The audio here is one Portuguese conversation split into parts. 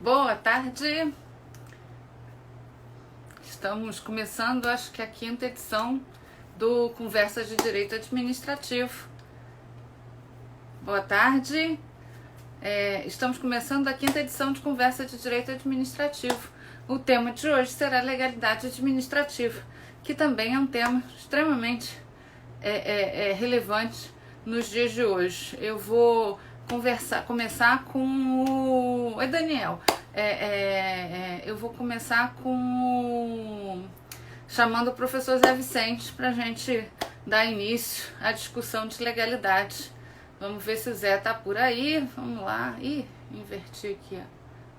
Boa tarde. Estamos começando, acho que a quinta edição do Conversas de Direito Administrativo. Boa tarde. Estamos começando a quinta edição de Conversa de Direito Administrativo. O tema de hoje será legalidade administrativa, que também é um tema extremamente relevante nos dias de hoje. Eu vou começar com o... Oi, Daniel. Eu vou começar chamando o professor Zé Vicente para a gente dar início à discussão de legalidade. Vamos ver se o Zé tá por aí. Vamos lá. Ih, inverti aqui.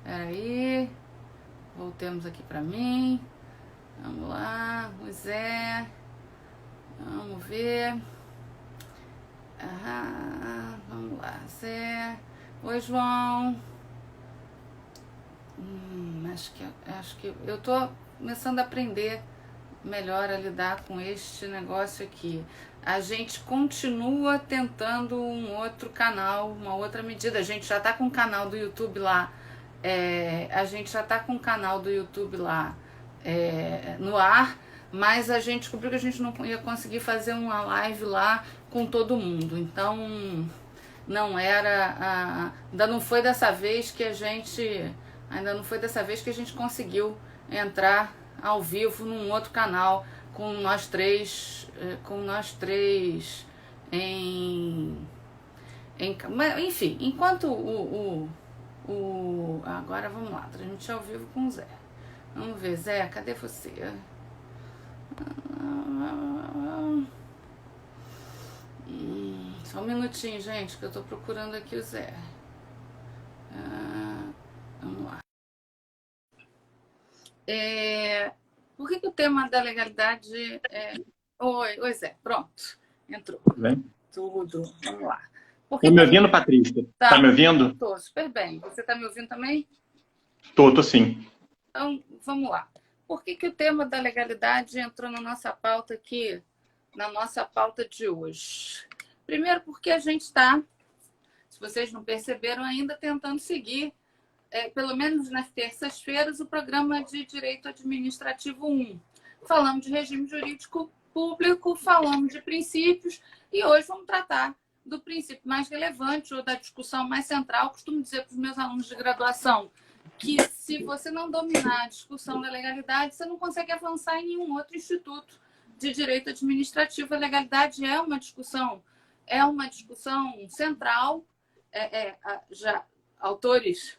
Peraí. Voltemos aqui para mim. Vamos lá. O Zé. Vamos ver. Vamos lá, Zé. Oi, João. Acho que eu tô começando a aprender melhor a lidar com este negócio aqui. A gente continua tentando um outro canal, uma outra medida. A gente já tá com o canal do YouTube lá. No ar, mas a gente descobriu que a gente não ia conseguir fazer uma live lá com todo mundo. Então, ainda não foi dessa vez que a gente conseguiu entrar ao vivo num outro canal com nós três enfim, enquanto agora vamos lá, transmitir ao vivo com o Zé. Vamos ver, Zé, cadê você? Só um minutinho, gente, que eu tô procurando aqui o Zé. Vamos lá. Por que o tema da legalidade é... Oi, Zé, pronto, entrou. Bem? Tudo, vamos lá. Tá me ouvindo, Patrícia? Tá me ouvindo? Tô super bem. Você tá me ouvindo também? Tô sim. Então, vamos lá. Por que o tema da legalidade entrou na nossa pauta aqui, na nossa pauta de hoje? Primeiro porque a gente está, se vocês não perceberam ainda, tentando seguir, pelo menos nas terças-feiras, o programa de Direito Administrativo 1. Falamos de regime jurídico público, falamos de princípios e hoje vamos tratar do princípio mais relevante ou da discussão mais central. Costumo dizer para os meus alunos de graduação que se você não dominar a discussão da legalidade, você não consegue avançar em nenhum outro instituto de direito administrativo. A legalidade é uma discussão central. Já autores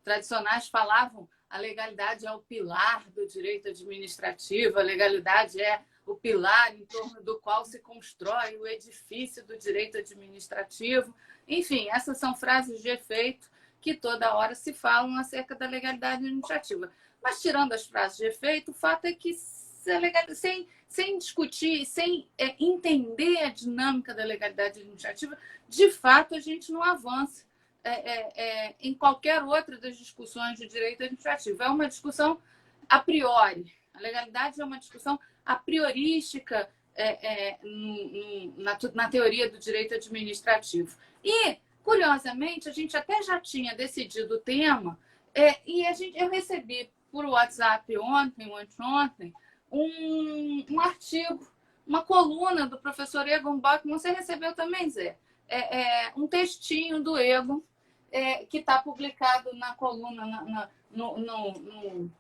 tradicionais falavam: a legalidade é o pilar do direito administrativo, a legalidade é o pilar em torno do qual se constrói o edifício do direito administrativo. Enfim, essas são frases de efeito que toda hora se falam acerca da legalidade administrativa. Mas, tirando as frases de efeito, o fato é que sem discutir, sem entender a dinâmica da legalidade administrativa, de fato, a gente não avança em qualquer outra das discussões de direito administrativo. É uma discussão a priori. A legalidade é uma discussão a priorística na teoria do direito administrativo. E, curiosamente, a gente até já tinha decidido o tema e eu recebi por WhatsApp ontem ou anteontem um artigo, uma coluna do professor Egon Bachmann. Você recebeu também, Zé? Um textinho do Egon que está publicado na coluna, no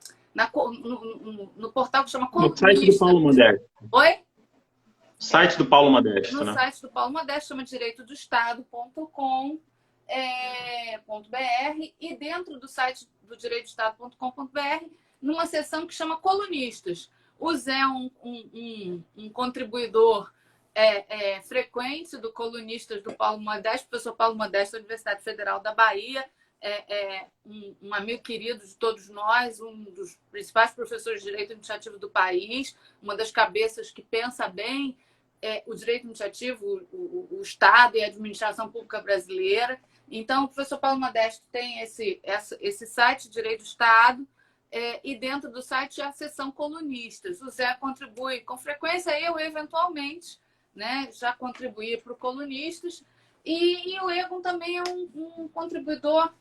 portal que chama Colunista. No site do Paulo Modesto. Oi? Site do Paulo Modesto, no né? site do Paulo Modesto, chama direitodoestado.com.br, e dentro do site do direitodoestado.com.br, numa seção que chama Colunistas. O Zé é um contribuidor frequente do Colunistas do Paulo Modesto, professor Paulo Modesto da Universidade Federal da Bahia, um amigo querido de todos nós, um dos principais professores de direito administrativo do país, uma das cabeças que pensa bem o direito administrativo, o Estado e a administração pública brasileira. Então, o professor Paulo Modesto tem esse site, Direito do Estado, e dentro do site a seção Colunistas. O Zé contribui com frequência, eu eventualmente, né, já contribuí para o Colunistas, e o Egon também é um contribuidor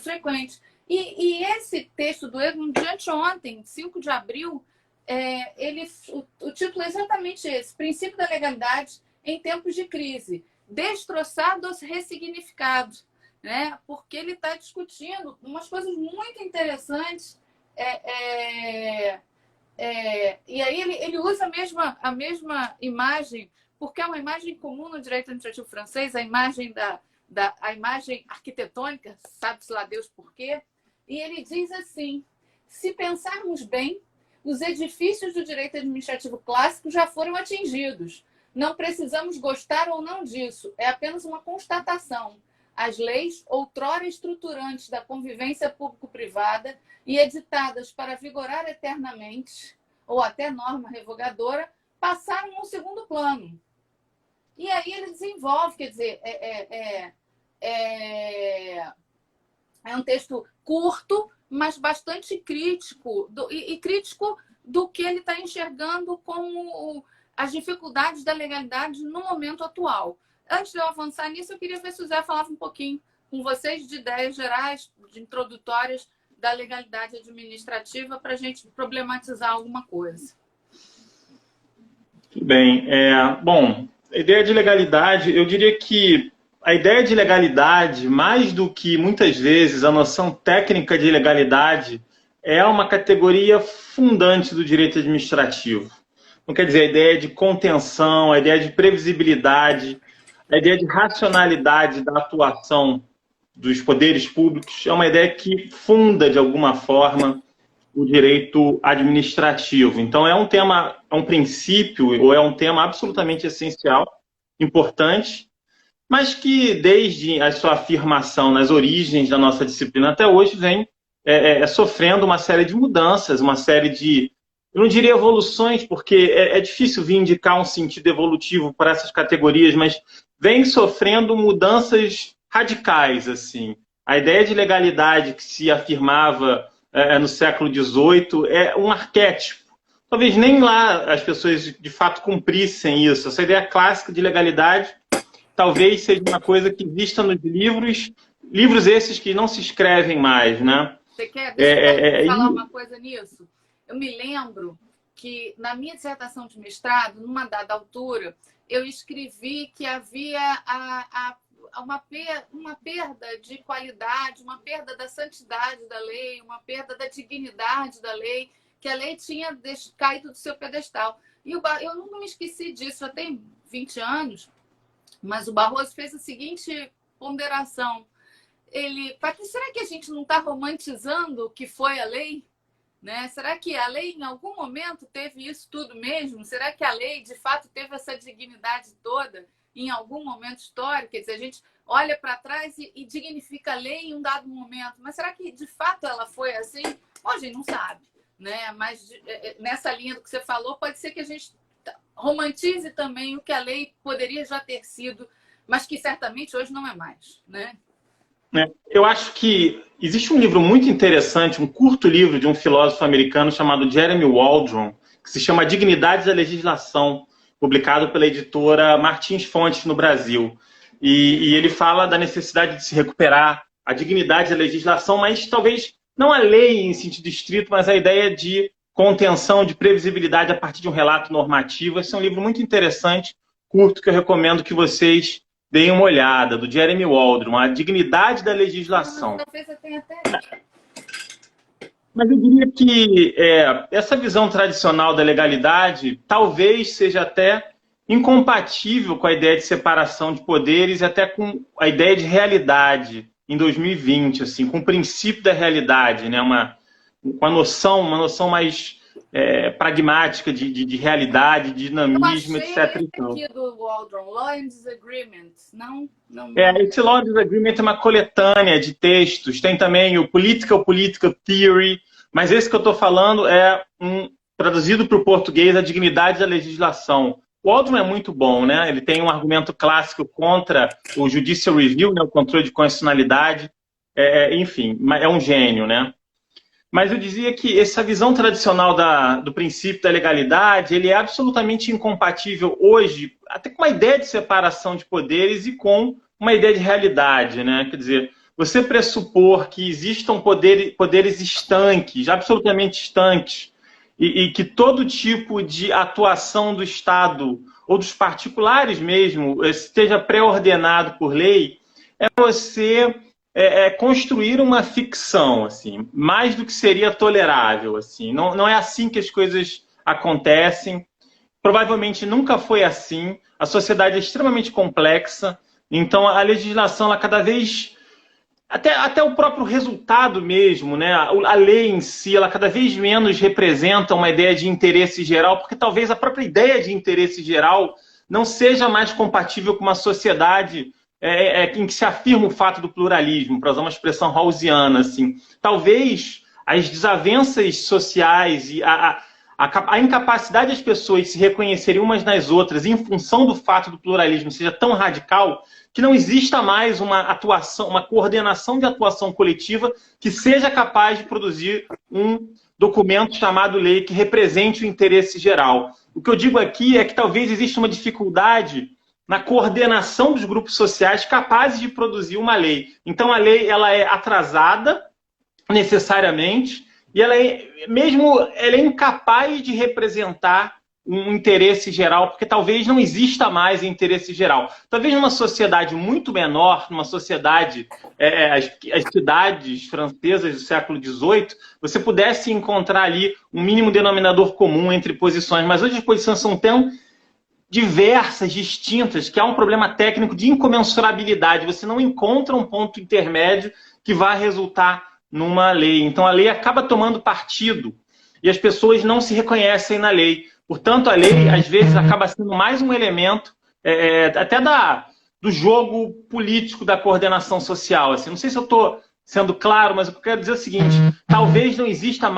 frequente. E esse texto do Edmund, de anteontem, 5 de abril, o título é exatamente esse: Princípio da Legalidade em Tempos de Crise, destroçado ou ressignificado, né? Porque ele está discutindo umas coisas muito interessantes. E aí ele usa a mesma imagem, porque é uma imagem comum no direito administrativo francês, a imagem a imagem arquitetônica, sabe-se lá Deus por quê. E ele diz assim: se pensarmos bem, os edifícios do direito administrativo clássico já foram atingidos. Não precisamos gostar ou não disso, é apenas uma constatação. As leis, outrora estruturantes da convivência público-privada e editadas para vigorar eternamente, ou até norma revogadora, passaram ao segundo plano. E aí ele desenvolve, quer dizer, é um texto curto, mas bastante crítico, crítico do que ele está enxergando como as dificuldades da legalidade no momento atual. Antes de eu avançar nisso, eu queria ver se o Zé falava um pouquinho com vocês de ideias gerais, de introdutórias da legalidade administrativa, para a gente problematizar alguma coisa. Tudo bem. Bom, a ideia de legalidade, eu diria que a ideia de legalidade, mais do que muitas vezes a noção técnica de legalidade, é uma categoria fundante do direito administrativo. Não quer dizer a ideia de contenção, a ideia de previsibilidade, a ideia de racionalidade da atuação dos poderes públicos, é uma ideia que funda, de alguma forma, o direito administrativo. Então, é um tema, é um princípio, ou é um tema absolutamente essencial, importante, mas que, desde a sua afirmação nas origens da nossa disciplina até hoje, vem sofrendo uma série de mudanças, uma série de, eu não diria evoluções, porque é difícil vir indicar um sentido evolutivo para essas categorias, mas vem sofrendo mudanças radicais, assim. A ideia de legalidade que se afirmava no século XVIII é um arquétipo. Talvez nem lá as pessoas de fato cumprissem isso. Essa ideia clássica de legalidade talvez seja uma coisa que exista nos livros esses que não se escrevem mais, né? Você quer deixa eu falar uma coisa nisso? Eu me lembro que na minha dissertação de mestrado, numa dada altura, eu escrevi que havia uma perda de qualidade, uma perda da santidade da lei, uma perda da dignidade da lei, que a lei tinha caído do seu pedestal. E eu nunca me esqueci disso, já tem 20 anos, mas o Barroso fez a seguinte ponderação. Patrícia, será que a gente não está romantizando o que foi a lei? Né? Será que a lei, em algum momento, teve isso tudo mesmo? Será que a lei, de fato, teve essa dignidade toda em algum momento histórico? Quer dizer, a gente olha para trás e dignifica a lei em um dado momento. Mas será que, de fato, ela foi assim? Bom, a gente não sabe. Né? Mas nessa linha do que você falou, pode ser que a gente romantize também o que a lei poderia já ter sido, mas que certamente hoje não é mais, né? Eu acho que existe um livro muito interessante, um curto livro de um filósofo americano chamado Jeremy Waldron, que se chama Dignidade da Legislação, publicado pela editora Martins Fontes no Brasil. E ele fala da necessidade de se recuperar a dignidade da legislação, mas talvez não a lei em sentido estrito, mas a ideia de contenção, de previsibilidade a partir de um relato normativo. Esse é um livro muito interessante, curto, que eu recomendo que vocês deem uma olhada, do Jeremy Waldron, A Dignidade da Legislação. Mas eu diria que essa visão tradicional da legalidade talvez seja até incompatível com a ideia de separação de poderes e até com a ideia de realidade em 2020, assim, com o princípio da realidade, né? uma noção mais pragmática de realidade, de dinamismo, etc. Aqui do Waldron, Law and Disagreement, não... Esse Law and Disagreement é uma coletânea de textos, tem também o Political Theory, mas esse que eu estou falando é traduzido para o português, A Dignidade da Legislação. O Waldron é muito bom, né? Ele tem um argumento clássico contra o Judicial Review, né? O controle de constitucionalidade, enfim, é um gênio, né? Mas eu dizia que essa visão tradicional do princípio da legalidade, ele é absolutamente incompatível hoje, até com uma ideia de separação de poderes e com uma ideia de realidade, né? Quer dizer, você pressupor que existam poderes estanques, absolutamente estanques, e que todo tipo de atuação do Estado, ou dos particulares mesmo, esteja pré-ordenado por lei, é você construir uma ficção, assim, mais do que seria tolerável. Assim. Não é assim que as coisas acontecem. Provavelmente nunca foi assim. A sociedade é extremamente complexa. Então, a legislação, ela cada vez... Até o próprio resultado mesmo, né? A lei em si, ela cada vez menos representa uma ideia de interesse geral, porque talvez a própria ideia de interesse geral não seja mais compatível com uma sociedade em que se afirma o fato do pluralismo, para usar uma expressão rawlsiana. Assim. Talvez as desavenças sociais e a incapacidade das pessoas se reconhecerem umas nas outras em função do fato do pluralismo seja tão radical que não exista mais uma atuação, uma coordenação de atuação coletiva que seja capaz de produzir um documento chamado lei que represente o interesse geral. O que eu digo aqui é que talvez exista uma dificuldade na coordenação dos grupos sociais capazes de produzir uma lei. Então a lei ela é atrasada necessariamente e ela é incapaz de representar um interesse geral, porque talvez não exista mais interesse geral. Talvez numa sociedade muito menor, numa sociedade, as cidades francesas do século XVIII, você pudesse encontrar ali um mínimo denominador comum entre posições, mas hoje as posições são tão diversas, distintas, que há um problema técnico de incomensurabilidade. Você não encontra um ponto intermédio que vá resultar numa lei. Então a lei acaba tomando partido e as pessoas não se reconhecem na lei. Portanto, a lei, às vezes, acaba sendo mais um elemento até do jogo político da coordenação social. Assim. Não sei se eu estou sendo claro, mas eu quero dizer o seguinte, talvez não exista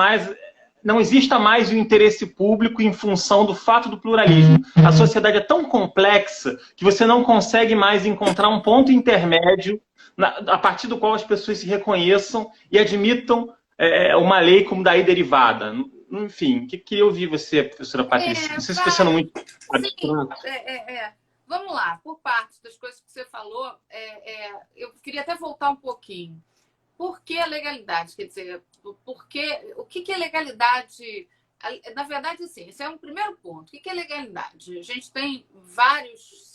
mais o interesse público em função do fato do pluralismo. A sociedade é tão complexa que você não consegue mais encontrar um ponto intermédio a partir do qual as pessoas se reconheçam e admitam uma lei como daí derivada. Enfim, queria ouvir você, professora Patrícia. Não sei se estou sendo muito... Sim, vamos lá. Por parte das coisas que você falou, eu queria até voltar um pouquinho. Por que a legalidade? Quer dizer, o que é legalidade? Na verdade, assim, esse é um primeiro ponto. O que é legalidade? A gente tem vários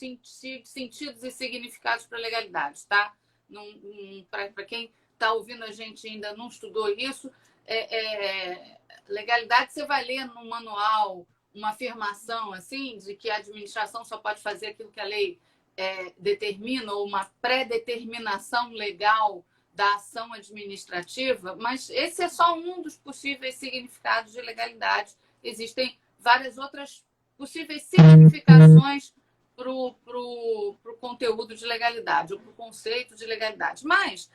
sentidos e significados para legalidade, tá? Para quem está ouvindo a gente e ainda não estudou isso, legalidade, você vai ler no manual uma afirmação assim de que a administração só pode fazer aquilo que a lei determina, ou uma pré-determinação legal da ação administrativa, mas esse é só um dos possíveis significados de legalidade. Existem várias outras possíveis significações para o conteúdo de legalidade, ou para o conceito de legalidade. Mas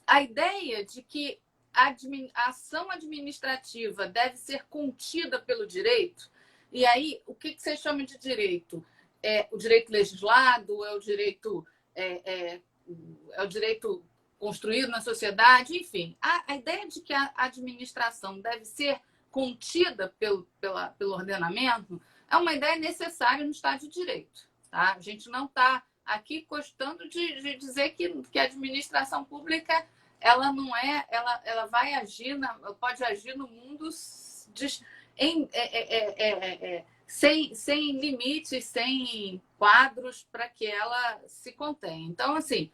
a ideia de que a ação administrativa deve ser contida pelo direito, e aí o que você chama de direito? O direito legislado, é o direito construído na sociedade, enfim. A ideia de que a administração deve ser contida pelo ordenamento é uma ideia necessária no Estado de Direito. Tá? A gente não está aqui gostando de dizer que a administração pública ela não ela vai agir, pode agir no mundo sem limites, sem quadros para que ela se contenha. Então, assim,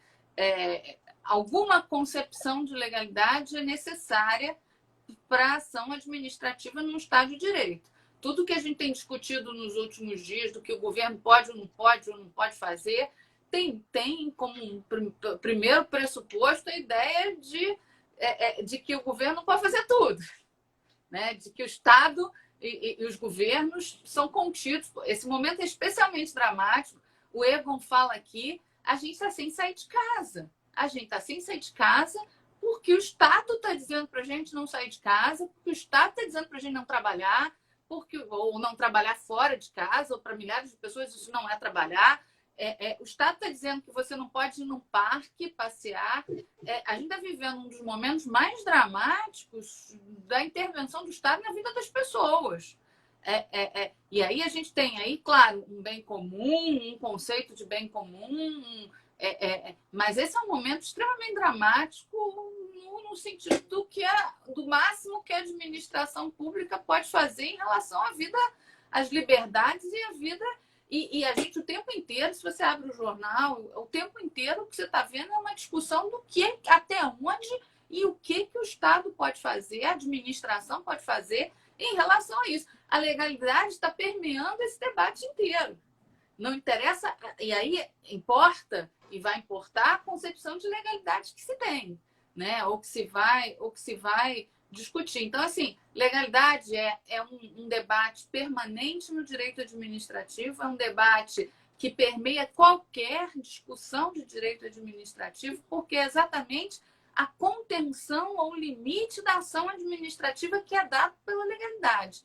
alguma concepção de legalidade é necessária para a ação administrativa num Estado de Direito. Tudo que a gente tem discutido nos últimos dias, do que o governo pode ou não pode fazer, tem como um primeiro pressuposto a ideia de que o governo não pode fazer tudo, né? De que o Estado e os governos são contidos. Esse momento é especialmente dramático. O Egon fala aqui, a gente está sem sair de casa. A gente está sem sair de casa porque o Estado está dizendo para a gente não sair de casa, porque o Estado está dizendo para a gente não trabalhar, ou não trabalhar fora de casa, ou para milhares de pessoas isso não é trabalhar. O Estado está dizendo que você não pode ir num parque passear. A gente está vivendo um dos momentos mais dramáticos da intervenção do Estado na vida das pessoas. E aí a gente tem aí, claro, um bem comum, um conceito de bem comum, Mas esse é um momento extremamente dramático no sentido do máximo que a administração pública pode fazer em relação à vida, às liberdades e à vida. E a gente, o tempo inteiro, se você abre o jornal, o tempo inteiro o que você está vendo é uma discussão do que, até onde e o que o Estado pode fazer, a administração pode fazer em relação a isso. A legalidade está permeando esse debate inteiro. Não interessa, e aí importa e vai importar a concepção de legalidade que se tem, né? Ou que se vai discutir. Então, assim, legalidade é um debate permanente no direito administrativo, é um debate que permeia qualquer discussão de direito administrativo, porque é exatamente a contenção ou limite da ação administrativa que é dado pela legalidade.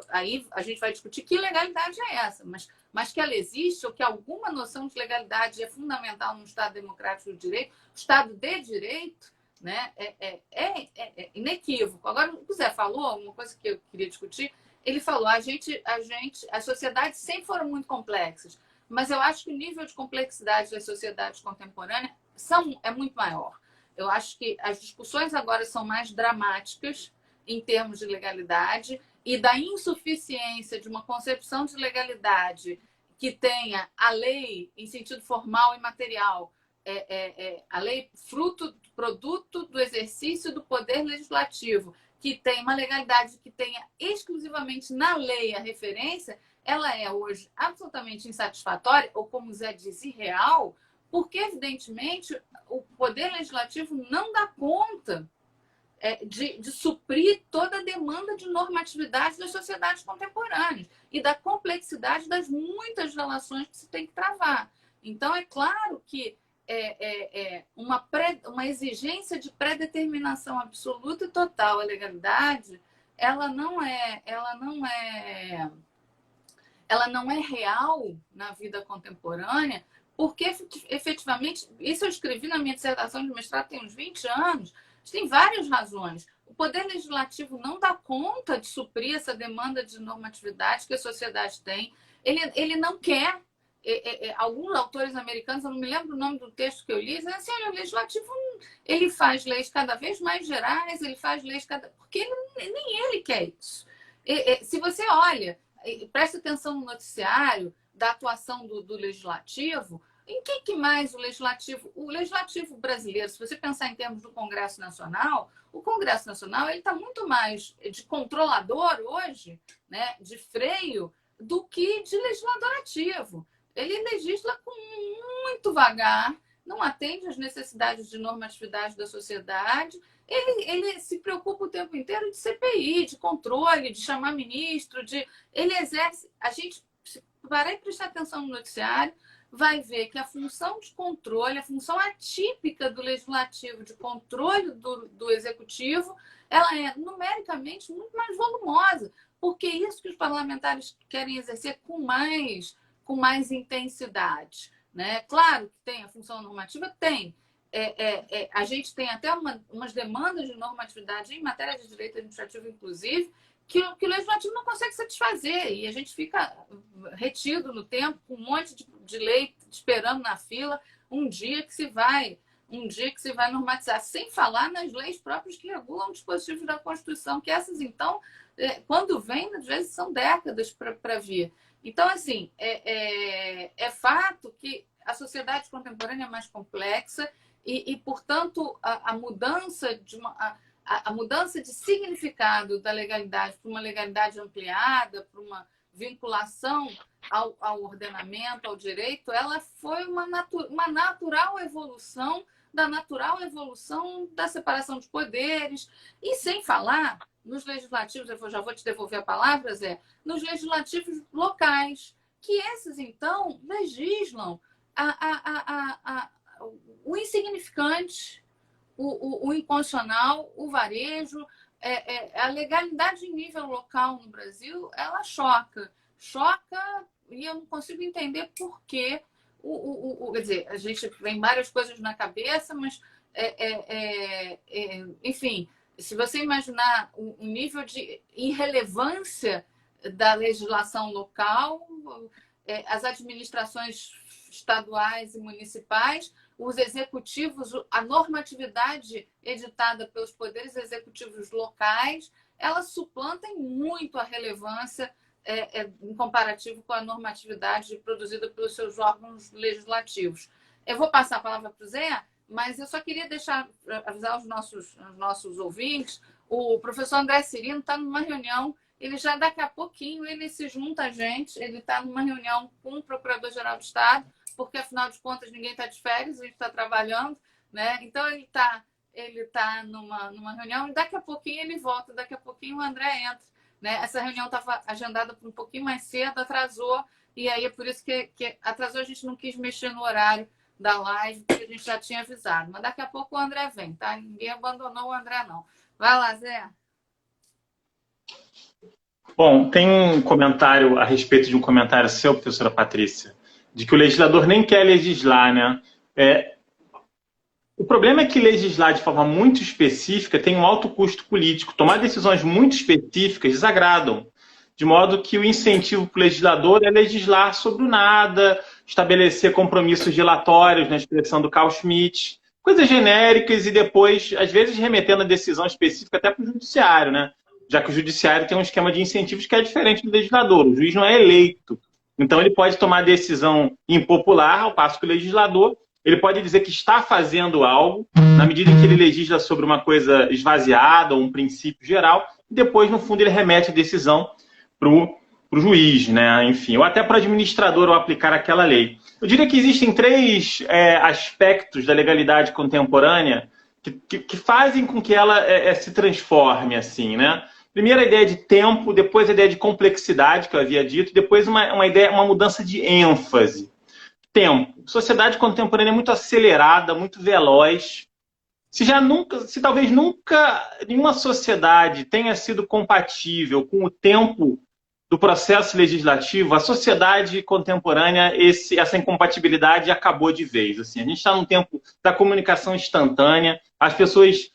Aí a gente vai discutir que legalidade é essa, mas que ela existe, ou que alguma noção de legalidade é fundamental no Estado democrático do direito, o Estado de direito, né, é inequívoco. Agora, o Zé falou, uma coisa que eu queria discutir, ele falou, as sociedades sempre foram muito complexas, mas eu acho que o nível de complexidade das sociedades contemporâneas é muito maior. Eu acho que as discussões agora são mais dramáticas em termos de legalidade e da insuficiência de uma concepção de legalidade que tenha a lei em sentido formal e material, a lei produto do exercício do poder legislativo, que tem uma legalidade que tenha exclusivamente na lei a referência, ela é hoje absolutamente insatisfatória, ou como o Zé diz, irreal, porque, evidentemente, o poder legislativo não dá conta de suprir toda a demanda de normatividade das sociedades contemporâneas e da complexidade das muitas relações que se tem que travar. Então, é claro que uma exigência de pré-determinação absoluta e total à legalidade, ela não é real na vida contemporânea, porque efetivamente, isso eu escrevi na minha dissertação de mestrado tem uns 20 anos, tem várias razões. O poder legislativo não dá conta de suprir essa demanda de normatividade que a sociedade tem. Ele não quer. Alguns autores americanos, eu não me lembro o nome do texto que eu li, dizem assim, olha, o legislativo ele faz leis cada vez mais gerais, ele faz leis porque nem ele quer isso. Se você olha, presta atenção no noticiário da atuação do legislativo, em que mais o legislativo brasileiro, se você pensar em termos do Congresso Nacional, o Congresso Nacional ele está muito mais de controlador hoje, né, de freio, do que de legislador ativo. Ele legisla muito vagar, não atende às necessidades de normatividade da sociedade, ele se preocupa o tempo inteiro de CPI, de controle, de chamar ministro, ele exerce. A gente, se parar e prestar atenção no noticiário, vai ver que a função de controle, a função atípica do legislativo de controle do executivo, ela é numericamente muito mais volumosa, porque é isso que os parlamentares querem exercer com mais intensidade, né? Claro que tem a função normativa, tem. A gente tem até umas demandas de normatividade em matéria de direito administrativo, inclusive, que o legislativo não consegue satisfazer e a gente fica retido no tempo com um monte de lei esperando na fila um dia que se vai normatizar, sem falar nas leis próprias que regulam dispositivos da Constituição, que essas, então, quando vêm, às vezes são décadas para vir. Então, assim, é fato que a sociedade contemporânea é mais complexa e portanto, a mudança de significado da legalidade para uma legalidade ampliada, para uma vinculação ao ordenamento, ao direito, ela foi uma natural evolução da separação de poderes. E sem falar nos legislativos, eu já vou te devolver a palavra, Zé, nos legislativos locais, que esses, então, legislam o insignificante, o inconstitucional, o varejo. A legalidade em nível local no Brasil, ela choca, e eu não consigo entender por quê. Quer dizer, a gente tem várias coisas na cabeça, mas, enfim, se você imaginar o nível de irrelevância da legislação local, as administrações estaduais e municipais, os executivos, a normatividade editada pelos poderes executivos locais, elas suplantem muito a relevância em comparativo com a normatividade produzida pelos seus órgãos legislativos. Eu vou passar a palavra para o Zé, mas eu só queria avisar os nossos ouvintes, o professor André Cirino está numa reunião, ele já daqui a pouquinho ele se junta a gente, ele está numa reunião com o Procurador-Geral do Estado, porque afinal de contas ninguém está de férias, a gente está trabalhando, né? Então ele tá numa reunião e daqui a pouquinho ele volta, daqui a pouquinho o André entra, né? Essa reunião estava agendada para um pouquinho mais cedo, atrasou, e aí é por isso que atrasou, a gente não quis mexer no horário da live, porque a gente já tinha avisado. Mas daqui a pouco o André vem, tá? Ninguém abandonou o André, não. Vai lá, Zé. Bom, tem um comentário a respeito de um comentário seu, professora Patrícia, de que o legislador nem quer legislar, né? O problema é que legislar de forma muito específica tem um alto custo político. Tomar decisões muito específicas desagradam, de modo que o incentivo para o legislador é legislar sobre o nada, estabelecer compromissos dilatórios, na expressão do Carl Schmitt, coisas genéricas e depois, às vezes, remetendo a decisão específica até para o judiciário, né? Já que o judiciário tem um esquema de incentivos que é diferente do legislador. O juiz não é eleito. Então, ele pode tomar decisão impopular, ao passo que o legislador ele pode dizer que está fazendo algo, na medida em que ele legisla sobre uma coisa esvaziada ou um princípio geral, e depois, no fundo, ele remete a decisão para o juiz, né? Enfim, ou até para o administrador ao aplicar aquela lei. Eu diria que existem três aspectos da legalidade contemporânea que fazem com que ela se transforme, assim, né? Primeiro a ideia de tempo, depois a ideia de complexidade, que eu havia dito, depois uma mudança de ênfase. Tempo. Sociedade contemporânea é muito acelerada, muito veloz. Se talvez nunca nenhuma sociedade tenha sido compatível com o tempo do processo legislativo, a sociedade contemporânea, essa incompatibilidade acabou de vez. Assim, a gente está num tempo da comunicação instantânea, as pessoas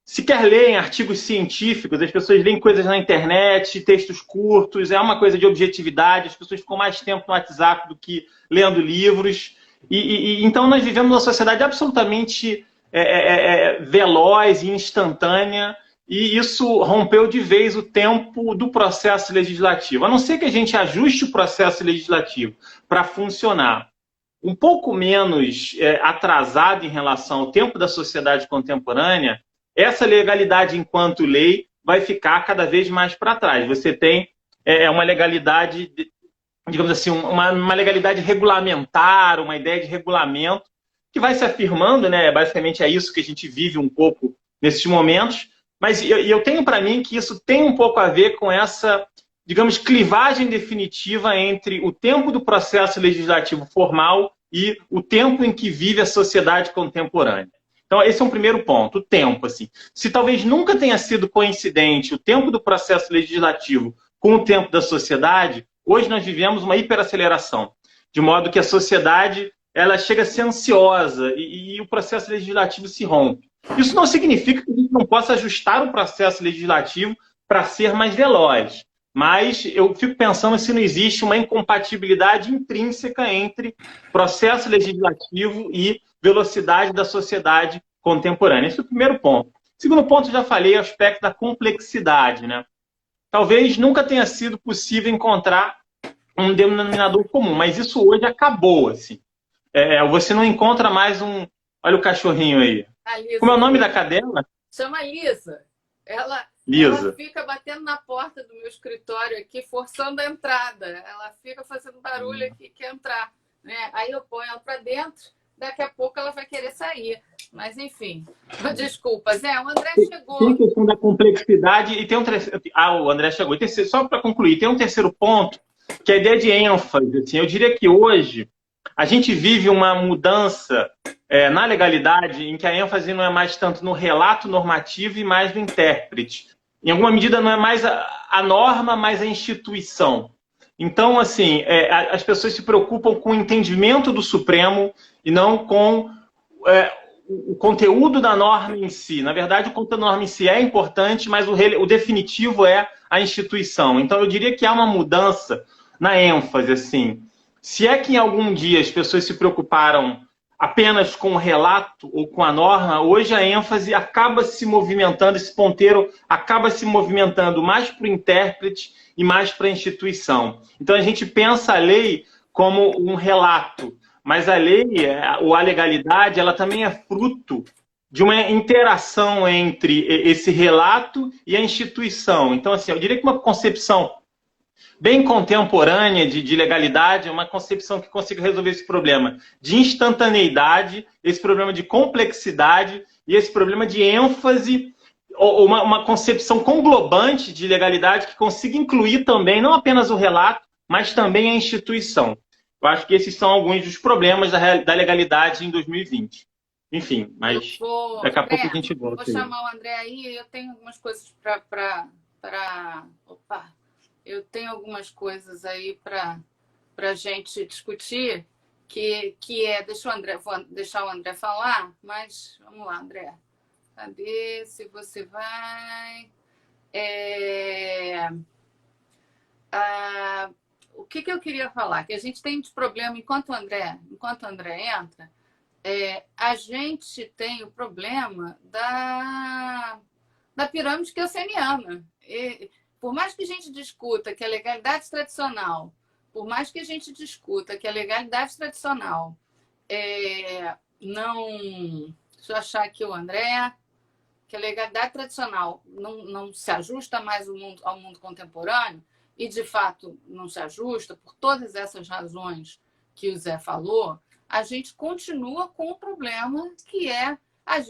sequer leem artigos científicos, as pessoas leem coisas na internet, textos curtos, é uma coisa de objetividade, as pessoas ficam mais tempo no WhatsApp do que lendo livros. Então nós vivemos uma sociedade absolutamente veloz e instantânea, e isso rompeu de vez o tempo do processo legislativo. A não ser que a gente ajuste o processo legislativo para funcionar um pouco menos atrasado em relação ao tempo da sociedade contemporânea, essa legalidade enquanto lei vai ficar cada vez mais para trás. Você tem uma legalidade, digamos assim, uma legalidade regulamentar, uma ideia de regulamento que vai se afirmando, né? Basicamente é isso que a gente vive um pouco nesses momentos, mas eu tenho para mim que isso tem um pouco a ver com essa, digamos, clivagem definitiva entre o tempo do processo legislativo formal e o tempo em que vive a sociedade contemporânea. Então, esse é um primeiro ponto, o tempo. Assim. Se talvez nunca tenha sido coincidente o tempo do processo legislativo com o tempo da sociedade, hoje nós vivemos uma hiperaceleração, de modo que a sociedade ela chega a ser ansiosa e o processo legislativo se rompe. Isso não significa que a gente não possa ajustar o processo legislativo para ser mais veloz, mas eu fico pensando se não existe uma incompatibilidade intrínseca entre processo legislativo e velocidade da sociedade contemporânea. Esse é o primeiro ponto. Segundo ponto, já falei, é o aspecto da complexidade, né? Talvez nunca tenha sido possível encontrar um denominador comum, mas isso hoje acabou, assim. Você não encontra mais um... Olha o cachorrinho aí. Como é o nome da cadela? Chama Lisa. Ela fica batendo na porta do meu escritório aqui, forçando a entrada. Ela fica fazendo barulho aqui, quer entrar. Né? Aí eu ponho ela para dentro, daqui a pouco ela vai querer sair. Mas, enfim. Desculpa, Zé, o André chegou. Tem a questão da complexidade e tem um terceiro... o André chegou. Só para concluir, tem um terceiro ponto, que é a ideia de ênfase. Assim, eu diria que hoje a gente vive uma mudança na legalidade em que a ênfase não é mais tanto no relato normativo e mais no intérprete. Em alguma medida não é mais a norma, mas a instituição. Então, assim, as pessoas se preocupam com o entendimento do Supremo e não com o conteúdo da norma em si. Na verdade, o conteúdo da norma em si é importante, mas o definitivo é a instituição. Então, eu diria que há uma mudança na ênfase, assim. Se é que em algum dia as pessoas se preocuparam apenas com o relato ou com a norma, hoje a ênfase acaba se movimentando, esse ponteiro acaba se movimentando mais para o intérprete e mais para a instituição. Então a gente pensa a lei como um relato, mas a lei, ou a legalidade, ela também é fruto de uma interação entre esse relato e a instituição. Então, assim, eu diria que uma concepção bem contemporânea de legalidade, uma concepção que consiga resolver esse problema de instantaneidade, esse problema de complexidade e esse problema de ênfase, ou uma concepção conglobante de legalidade que consiga incluir também não apenas o relato, mas também a instituição. Eu acho que esses são alguns dos problemas da legalidade em 2020. Enfim, mas daqui a pouco a gente volta. Vou chamar o André aí, eu tenho algumas coisas Opa! Eu tenho algumas coisas aí para a gente discutir, que é... Vou deixar o André falar, mas vamos lá, André. Cadê? Se você vai... O que eu queria falar? Que a gente tem de problema, enquanto o André entra, a gente tem o problema da pirâmide keynesiana. Por mais que a gente discuta que a legalidade tradicional, não... Deixa eu achar aqui o André, que a legalidade tradicional não se ajusta mais ao mundo contemporâneo, e de fato não se ajusta, por todas essas razões que o Zé falou, a gente continua com o problema que a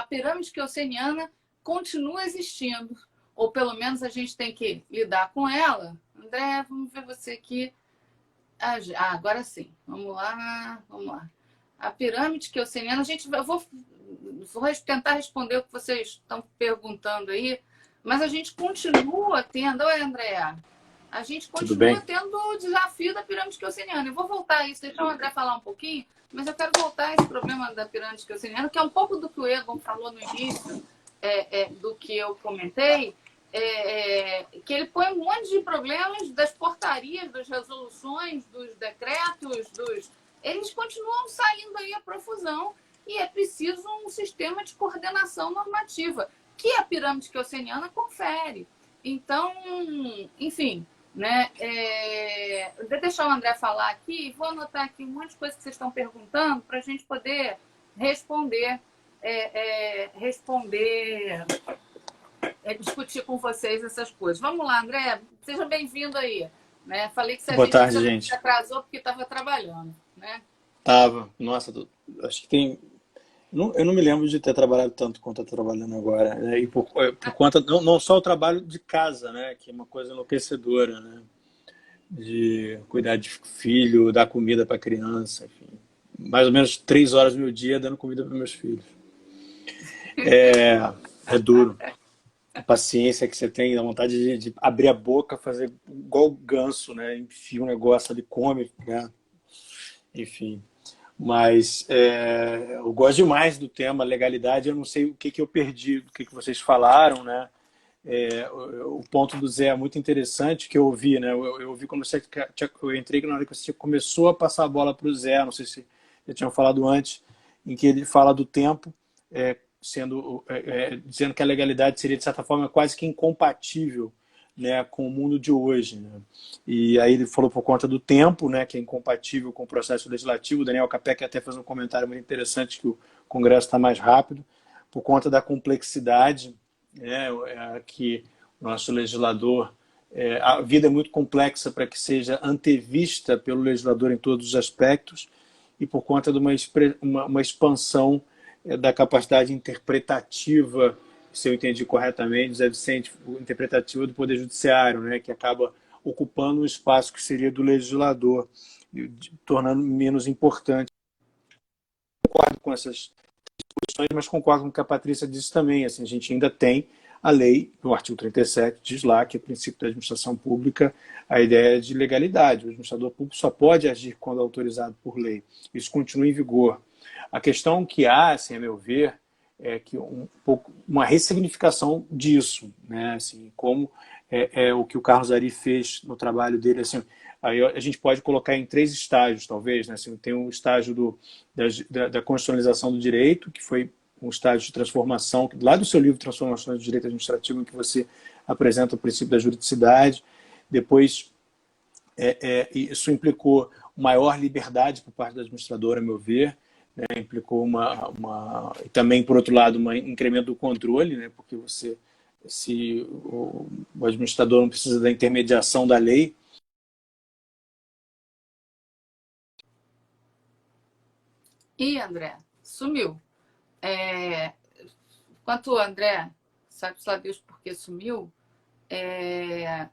pirâmide keynesiana continua existindo. Ou pelo menos a gente tem que lidar com ela. André, vamos ver você aqui. Agora sim. Vamos lá. A pirâmide keynesiana, eu vou tentar responder o que vocês estão perguntando aí, mas a gente continua tendo... Oi, André. A gente continua tendo o desafio da pirâmide keynesiana. Eu vou voltar a isso, deixar o André falar um pouquinho, mas eu quero voltar a esse problema da pirâmide keynesiana, que é um pouco do que o Egon falou no início, do que eu comentei, que ele põe um monte de problemas das portarias, das resoluções, dos decretos, eles continuam saindo aí a profusão e é preciso um sistema de coordenação normativa que a pirâmide keynesiana confere. Então, enfim, né? Vou deixar o André falar aqui, vou anotar aqui um monte de coisa que vocês estão perguntando para a gente poder responder, discutir com vocês essas coisas. Vamos lá, André, seja bem-vindo aí. Né? Falei que Boa tarde, gente. Se atrasou porque estava trabalhando. Né? Tava. Nossa, acho que tem... Eu não me lembro de ter trabalhado tanto quanto estou trabalhando agora. Né? E por conta, não só o trabalho de casa, né? Que é uma coisa enlouquecedora, né? De cuidar de filho, dar comida para criança, enfim. Mais ou menos 3 horas do meu dia dando comida para meus filhos. É duro. A paciência que você tem, a vontade de abrir a boca, fazer igual o ganso, né? Enfia um negócio ali, come, né? Enfim. Mas eu gosto demais do tema legalidade. Eu não sei o que eu perdi, o que vocês falaram, né? O ponto do Zé é muito interessante que eu ouvi, né? Eu ouvi quando eu entrei na hora que você começou a passar a bola para o Zé, não sei se eu tinha falado antes, em que ele fala do tempo, dizendo que a legalidade seria, de certa forma, quase que incompatível, né, com o mundo de hoje. Né? E aí ele falou por conta do tempo, né, que é incompatível com o processo legislativo. O Daniel Capec até fez um comentário muito interessante que o Congresso está mais rápido, por conta da complexidade, né, que o nosso legislador... a vida é muito complexa para que seja antevista pelo legislador em todos os aspectos e por conta de uma expansão da capacidade interpretativa, se eu entendi corretamente, José Vicente, interpretativa do Poder Judiciário, né, que acaba ocupando um espaço que seria do legislador, tornando menos importante. Concordo com essas discussões, mas concordo com o que a Patrícia disse também. Assim, a gente ainda tem a lei, no artigo 37, diz lá que o princípio da administração pública, a ideia de legalidade. O administrador público só pode agir quando autorizado por lei. Isso continua em vigor. A questão que há, assim, a meu ver, é que uma ressignificação disso, né? Assim, como o que o Carlos Ari fez no trabalho dele, assim, Aí a gente pode colocar em 3 estágios, talvez, né? Assim, tem o estágio da constitucionalização do direito, que foi um estágio de transformação, lá do seu livro Transformações do Direito Administrativo, em que você apresenta o princípio da juridicidade. Depois, isso implicou maior liberdade por parte do administrador, a meu ver, né? Implicou e também, por outro lado, um incremento do controle, né? Porque se o administrador não precisa da intermediação da lei. Ih, André, sumiu. Enquanto o André, sabe-se lá Deus por que sumiu, e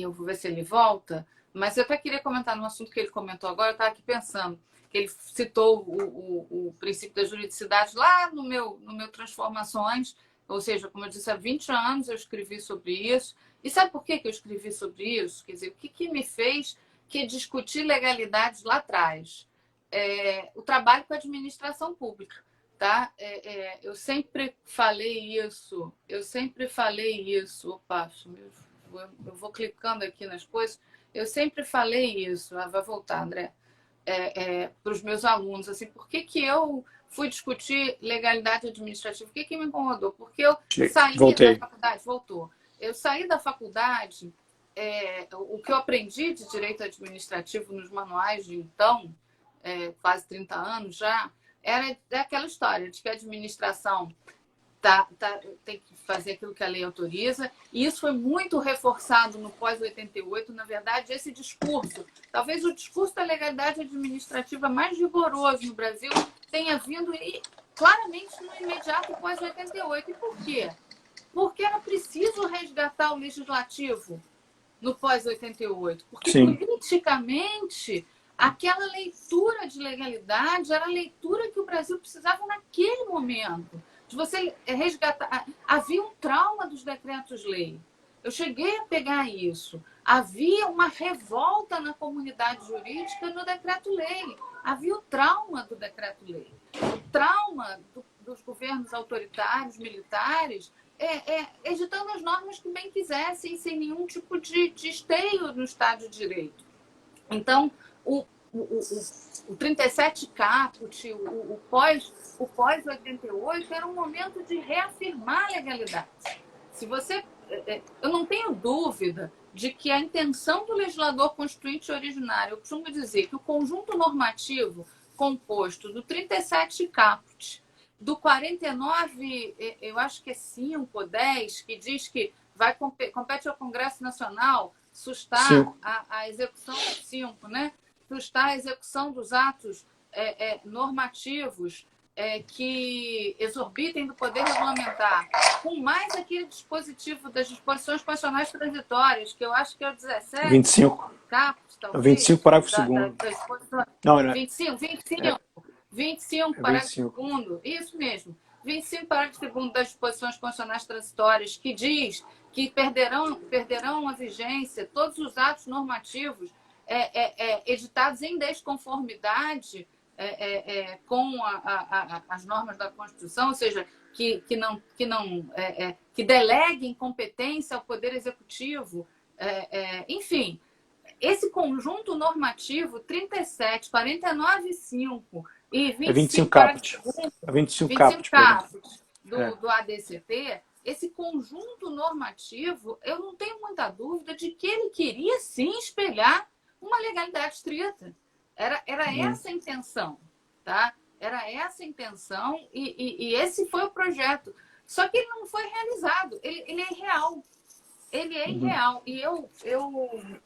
eu vou ver se ele volta, mas eu até queria comentar no assunto que ele comentou agora, eu estava aqui pensando, que ele citou o princípio da juridicidade lá no meu Transformações, ou seja, como eu disse, há 20 anos eu escrevi sobre isso. E sabe por que eu escrevi sobre isso? Quer dizer, o que me fez discutir legalidades lá atrás? O trabalho com a administração pública. Tá? Eu sempre falei isso. Opa, eu vou clicando aqui nas coisas. Eu sempre falei isso. Vai voltar, André. Para os meus alunos, assim, por que eu fui discutir legalidade administrativa? O que me incomodou? Porque eu saí da faculdade, voltou. Eu saí da faculdade, o que eu aprendi de direito administrativo nos manuais de então, quase 30 anos já, era aquela história de que a administração tem que fazer aquilo que a lei autoriza, e isso foi muito reforçado no pós-88. Na verdade, esse discurso, talvez o discurso da legalidade administrativa mais rigoroso no Brasil, tenha vindo claramente no imediato pós-88. E por quê? Porque era preciso resgatar o legislativo no pós-88, porque politicamente aquela leitura de legalidade era a leitura que o Brasil precisava naquele momento. De você resgatar. Havia um trauma dos decretos-lei. Eu cheguei a pegar isso. Havia uma revolta na comunidade jurídica no decreto-lei. Havia o trauma do decreto-lei. O trauma dos governos autoritários, militares, editando as normas que bem quisessem, sem nenhum tipo de esteio no Estado de Direito. Então, o 37 caput, o pós-88 era um momento de reafirmar a legalidade. Eu não tenho dúvida de que a intenção do legislador constituinte originário, eu costumo dizer que o conjunto normativo composto do 37 caput, do 49, eu acho que é 5 ou 10, que diz que compete ao Congresso Nacional sustar a execução, 5, né? Sustar a execução dos atos normativos que exorbitem do poder regulamentar, com mais aquele dispositivo das disposições constitucionais transitórias, que eu acho que é o 17. 25. Caput, talvez. 25, parágrafo 2º. Não, 25, parágrafo 2º. Isso mesmo. 25, parágrafo 2º das disposições constitucionais transitórias, que diz que perderão a vigência todos os atos normativos editados em desconformidade com as normas da Constituição, ou seja, que deleguem competência ao Poder Executivo. Enfim, esse conjunto normativo 37, 49, 5 e 25 caput. 25 caput do ADCT, esse conjunto normativo, eu não tenho muita dúvida de que ele queria sim espelhar uma legalidade estrita. Era essa a intenção, tá? Era essa a intenção e esse foi o projeto. Só que ele não foi realizado. Ele é irreal. Ele é irreal. E eu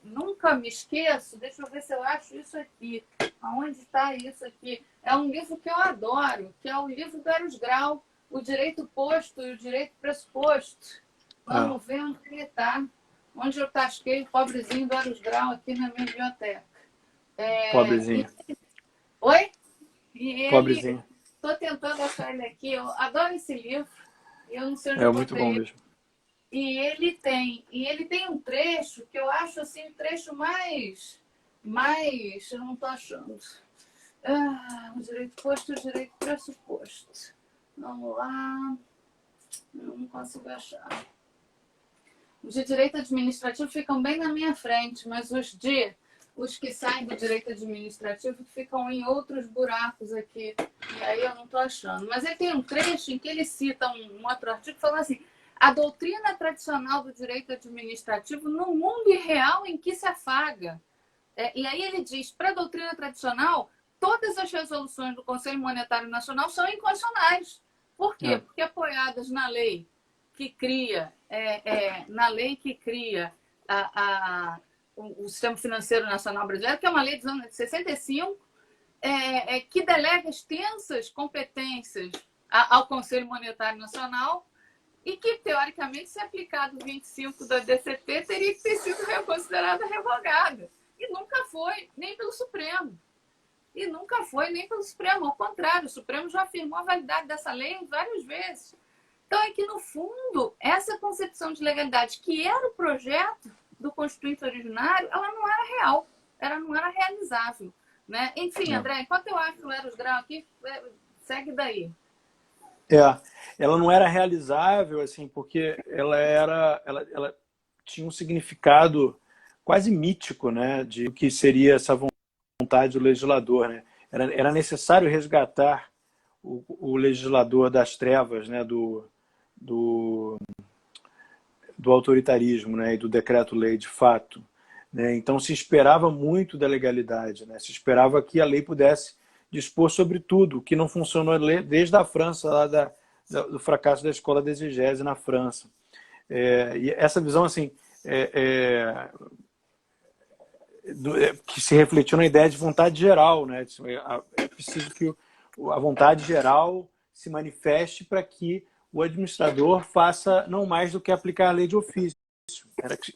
nunca me esqueço, deixa eu ver se eu acho isso aqui. Aonde está isso aqui? É um livro que eu adoro, que é o livro do Eros Grau, O Direito Posto e o Direito Pressuposto. Vamos ver onde ele está. Onde eu tasquei o pobrezinho do Eros Grau aqui na minha biblioteca. Pobrezinho. Oi? Pobrezinho. Estou tentando achar ele aqui. Eu adoro esse livro. Eu não sei onde eu muito bom mesmo. E ele tem um trecho que eu acho assim, um trecho mais eu não estou achando. O direito posto e o direito pressuposto. Vamos lá. Eu não consigo achar. Os de direito administrativo ficam bem na minha frente, mas os que saem do direito administrativo ficam em outros buracos aqui. E aí eu não estou achando. Mas ele tem um trecho em que ele cita um outro artigo falando assim: a doutrina tradicional do direito administrativo no mundo irreal em que se afaga. E aí ele diz, para a doutrina tradicional, todas as resoluções do Conselho Monetário Nacional são inconstitucionais. Por quê? Porque apoiadas na lei que cria, o Sistema Financeiro Nacional Brasileiro, que é uma lei dos anos de 65, que delega extensas competências ao Conselho Monetário Nacional e que, teoricamente, se aplicado o 25 da DCT, teria que ter sido considerada revogada. E nunca foi, nem pelo Supremo. Ao contrário, o Supremo já afirmou a validade dessa lei várias vezes. Então, é que, no fundo, essa concepção de legalidade, que era o projeto do Constituinte originário, ela não era real, ela não era realizável. Né? Enfim, André, enquanto eu acho o Eros Grau aqui, segue daí. Ela não era realizável, assim, porque ela tinha um significado quase mítico, né, de o que seria essa vontade do legislador, né? Era necessário resgatar o legislador das trevas, né, do autoritarismo, né, e do decreto-lei de fato, né? Então se esperava muito da legalidade, né? Se esperava que a lei pudesse dispor sobre tudo, que não funcionou desde a França, lá do fracasso da escola de exegese na França. E essa visão, assim, que se refletiu na ideia de vontade geral, né? É preciso que a vontade geral se manifeste para que o administrador faça não mais do que aplicar a lei de ofício.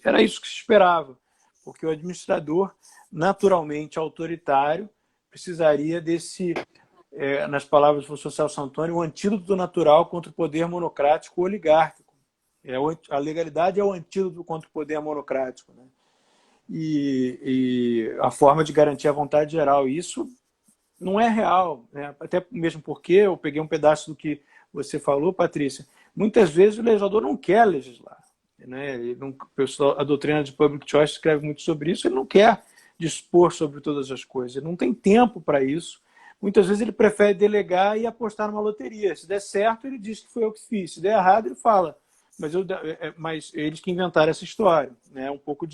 Era isso que se esperava, porque o administrador, naturalmente autoritário, precisaria desse, nas palavras do Celso Antônio, o antídoto natural contra o poder monocrático oligárquico. A legalidade é o antídoto contra o poder monocrático, né? E a forma de garantir a vontade geral. Isso não é real, né? Até mesmo porque eu peguei um pedaço do que você falou, Patrícia. Muitas vezes o legislador não quer legislar, né? A doutrina de Public Choice escreve muito sobre isso. Ele não quer dispor sobre todas as coisas, ele não tem tempo para isso. Muitas vezes ele prefere delegar e apostar numa loteria. Se der certo, ele diz que foi eu que fiz. Se der errado, ele fala, mas eles que inventaram essa história, né? Um pouco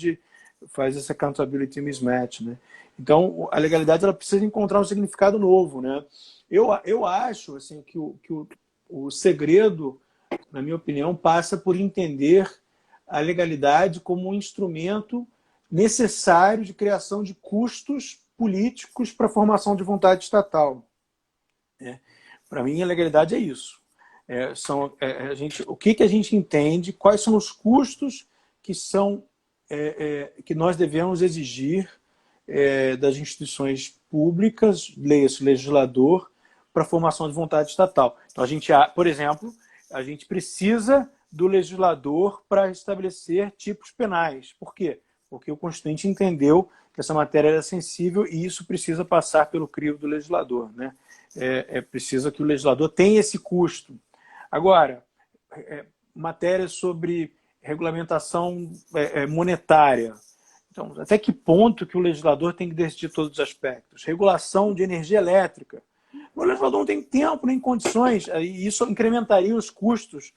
faz esse accountability mismatch, né? Então, a legalidade ela precisa encontrar um significado novo, né? Eu acho assim, que o segredo, na minha opinião, passa por entender a legalidade como um instrumento necessário de criação de custos políticos para a formação de vontade estatal. Para mim, a legalidade é isso. O que a gente entende, quais são os custos que nós devemos exigir das instituições públicas, leia-se legislador, para a formação de vontade estatal. Então, por exemplo, a gente precisa do legislador para estabelecer tipos penais. Por quê? Porque o Constituinte entendeu que essa matéria era sensível e isso precisa passar pelo crivo do legislador, né? Precisa que o legislador tenha esse custo. Agora, matérias sobre regulamentação monetária. Então, até que ponto que o legislador tem que decidir todos os aspectos? Regulação de energia elétrica. O legislador não tem tempo nem condições, e isso incrementaria os custos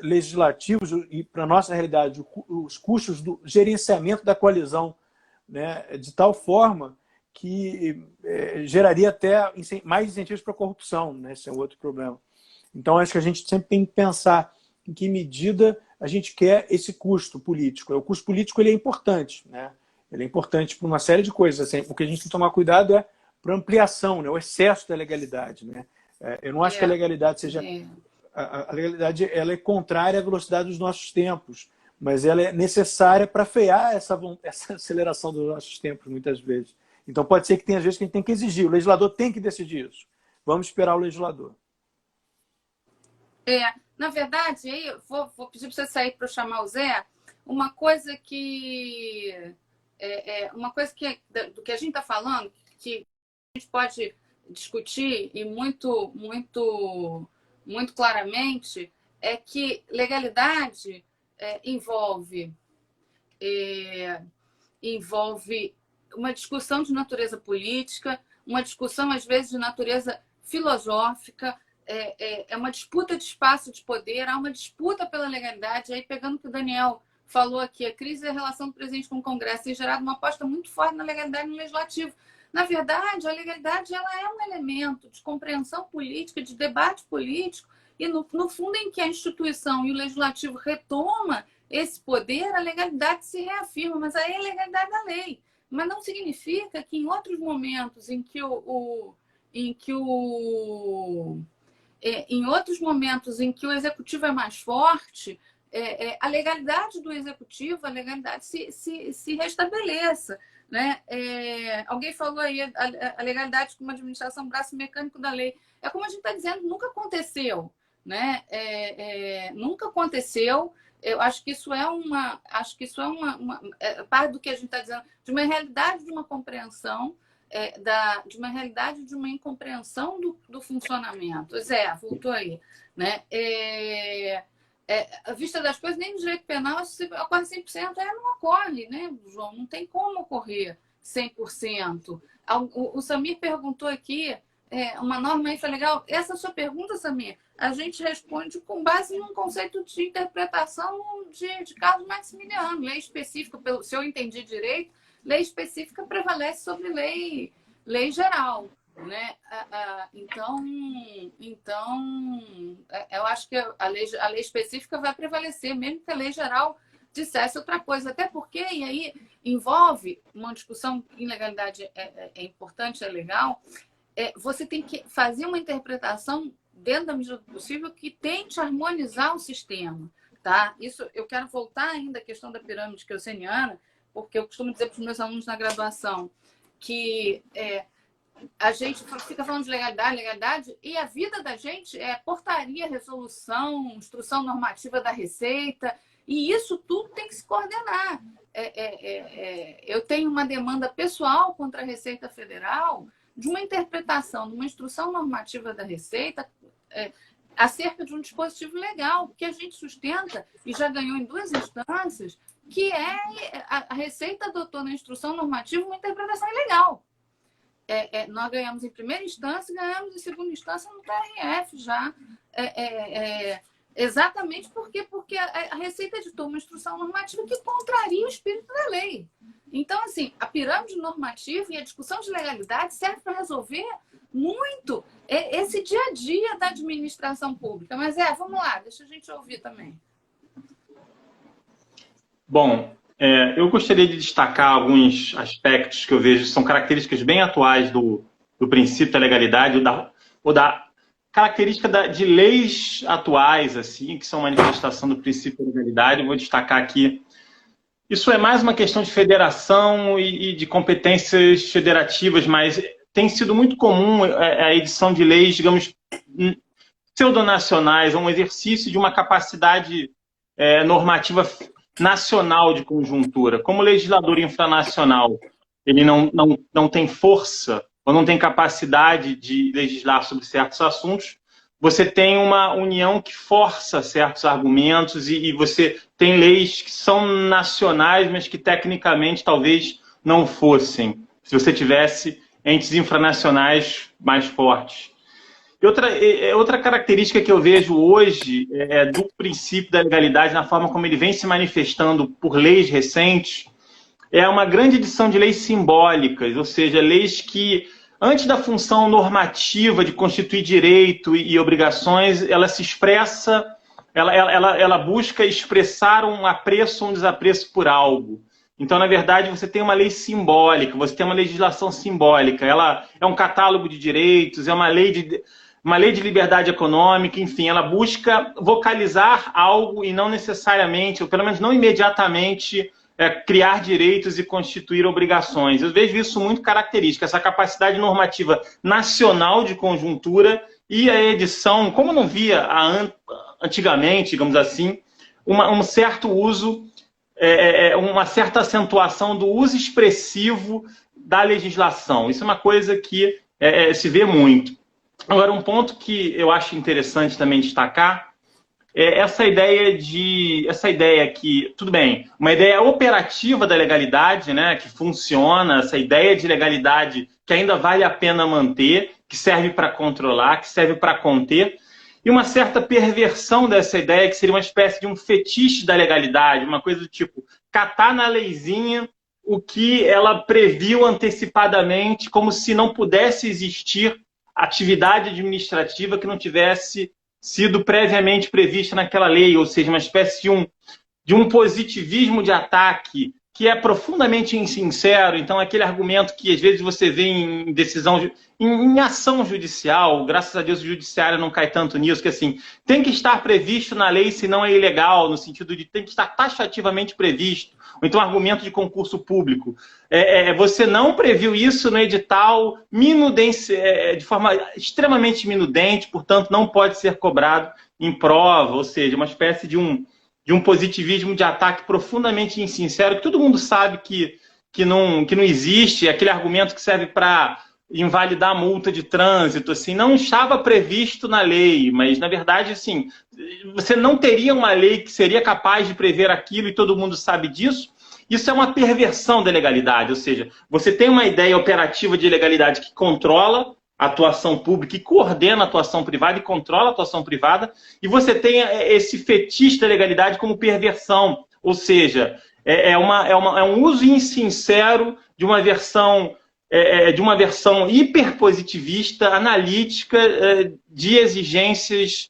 legislativos e, para a nossa realidade, os custos do gerenciamento da coalizão, né, de tal forma que geraria até mais incentivos para a corrupção, né? Esse é um outro problema. Então, acho que a gente sempre tem que pensar em que medida a gente quer esse custo político. O custo político ele é importante, né? Ele é importante por uma série de coisas. Assim, o que a gente tem que tomar cuidado é para ampliação, né? O excesso da legalidade, né? Eu não acho que a legalidade seja... A legalidade ela é contrária à velocidade dos nossos tempos, mas ela é necessária para frear essa aceleração dos nossos tempos, muitas vezes. Então, pode ser que tenha vezes que a gente tem que exigir. O legislador tem que decidir isso. Vamos esperar o legislador. Na verdade, aí vou pedir para você sair para eu chamar o Zé. Uma coisa do que a gente está falando, que a gente pode discutir e muito, muito, muito claramente, é que legalidade envolve uma discussão de natureza política, uma discussão, às vezes, de natureza filosófica, é uma disputa de espaço de poder, há uma disputa pela legalidade. Aí, pegando o que o Daniel falou aqui, a crise da relação do presidente com o Congresso tem gerado uma aposta muito forte na legalidade no legislativo. Na verdade, a legalidade ela é um elemento de compreensão política, de debate político, e no fundo em que a instituição e o legislativo retoma esse poder, a legalidade se reafirma, mas aí é a legalidade da lei. Mas não significa que em outros momentos em que o executivo é mais forte, a legalidade do executivo, a legalidade se restabeleça. Né? Alguém falou aí a legalidade como administração braço mecânico da lei. É como a gente está dizendo, nunca aconteceu. Né? Nunca aconteceu. Eu acho que isso é parte do que a gente está dizendo, de uma realidade de uma compreensão, de uma realidade de uma incompreensão do funcionamento. Zé, voltou aí. Né? A vista das coisas, nem no direito penal, se ocorre 100%, não ocorre, né, João? Não tem como ocorrer 100%. O Samir perguntou aqui, uma norma aí foi legal. Essa sua pergunta, Samir, a gente responde com base num conceito de interpretação de Carlos Maximiliano, lei específica, se eu entendi direito, lei específica prevalece sobre lei geral. Né? Então, eu acho que a lei específica vai prevalecer, mesmo que a lei geral dissesse outra coisa. Até porque, e aí envolve uma discussão em legalidade, é importante, é legal, você tem que fazer uma interpretação dentro da medida do possível que tente harmonizar o sistema. Tá? Isso, eu quero voltar ainda à questão da pirâmide kelseniana, porque eu costumo dizer para os meus alunos na graduação que a gente fica falando de legalidade, e a vida da gente é portaria, resolução, instrução normativa da Receita, e isso tudo tem que se coordenar. Eu tenho uma demanda pessoal contra a Receita Federal de uma interpretação, de uma instrução normativa da Receita acerca de um dispositivo legal, que a gente sustenta, e já ganhou em 2 instâncias, que a Receita adotou na instrução normativa uma interpretação ilegal. Nós ganhamos em primeira instância e ganhamos em segunda instância no TRF já. Exatamente porque a Receita editou uma instrução normativa que contraria o espírito da lei. Então, assim, a pirâmide normativa e a discussão de legalidade serve para resolver muito esse dia a dia da administração pública. Mas vamos lá, deixa a gente ouvir também. Bom, eu gostaria de destacar alguns aspectos que eu vejo são características bem atuais do princípio da legalidade ou da característica de leis atuais, assim, que são manifestação do princípio da legalidade. Eu vou destacar aqui. Isso é mais uma questão de federação e de competências federativas, mas tem sido muito comum a edição de leis, digamos, pseudonacionais, um exercício de uma capacidade normativa nacional de conjuntura. Como o legislador infranacional ele não tem força ou não tem capacidade de legislar sobre certos assuntos, você tem uma união que força certos argumentos e você tem leis que são nacionais, mas que tecnicamente talvez não fossem, se você tivesse entes infranacionais mais fortes. Outra característica que eu vejo hoje do princípio da legalidade, na forma como ele vem se manifestando por leis recentes, é uma grande edição de leis simbólicas, ou seja, leis que, antes da função normativa de constituir direito e obrigações, ela se expressa, ela busca expressar um apreço ou um desapreço por algo. Então, na verdade, você tem uma lei simbólica, você tem uma legislação simbólica, ela é um catálogo de direitos, é uma lei de liberdade econômica, enfim, ela busca vocalizar algo e não necessariamente, ou pelo menos não imediatamente, criar direitos e constituir obrigações. Eu vejo isso muito característico, essa capacidade normativa nacional de conjuntura e a edição, como não via antigamente, digamos assim, um certo uso, uma certa acentuação do uso expressivo da legislação. Isso é uma coisa que se vê muito. Agora, um ponto que eu acho interessante também destacar essa ideia que, tudo bem, uma ideia operativa da legalidade, né, que funciona, essa ideia de legalidade que ainda vale a pena manter, que serve para controlar, que serve para conter, e uma certa perversão dessa ideia, que seria uma espécie de um fetiche da legalidade, uma coisa do tipo, catar na leizinha o que ela previu antecipadamente, como se não pudesse existir atividade administrativa que não tivesse sido previamente prevista naquela lei, ou seja, uma espécie de um positivismo de ataque que é profundamente insincero. Então, aquele argumento que às vezes você vê em decisão, em ação judicial, graças a Deus o judiciário não cai tanto nisso, que assim, tem que estar previsto na lei, senão é ilegal, no sentido de tem que estar taxativamente previsto. Ou então, argumento de concurso público. Você não previu isso no edital de forma extremamente minudente, portanto, não pode ser cobrado em prova, ou seja, uma espécie de um positivismo de ataque profundamente insincero, que todo mundo sabe que não existe, aquele argumento que serve para invalidar a multa de trânsito, assim, não estava previsto na lei, mas, na verdade, assim, você não teria uma lei que seria capaz de prever aquilo e todo mundo sabe disso. Isso é uma perversão da legalidade, ou seja, você tem uma ideia operativa de legalidade que controla a atuação pública e coordena a atuação privada e controla a atuação privada, e você tem esse fetiche da legalidade como perversão, ou seja, é um uso insincero de uma versão hiperpositivista, analítica, de exigências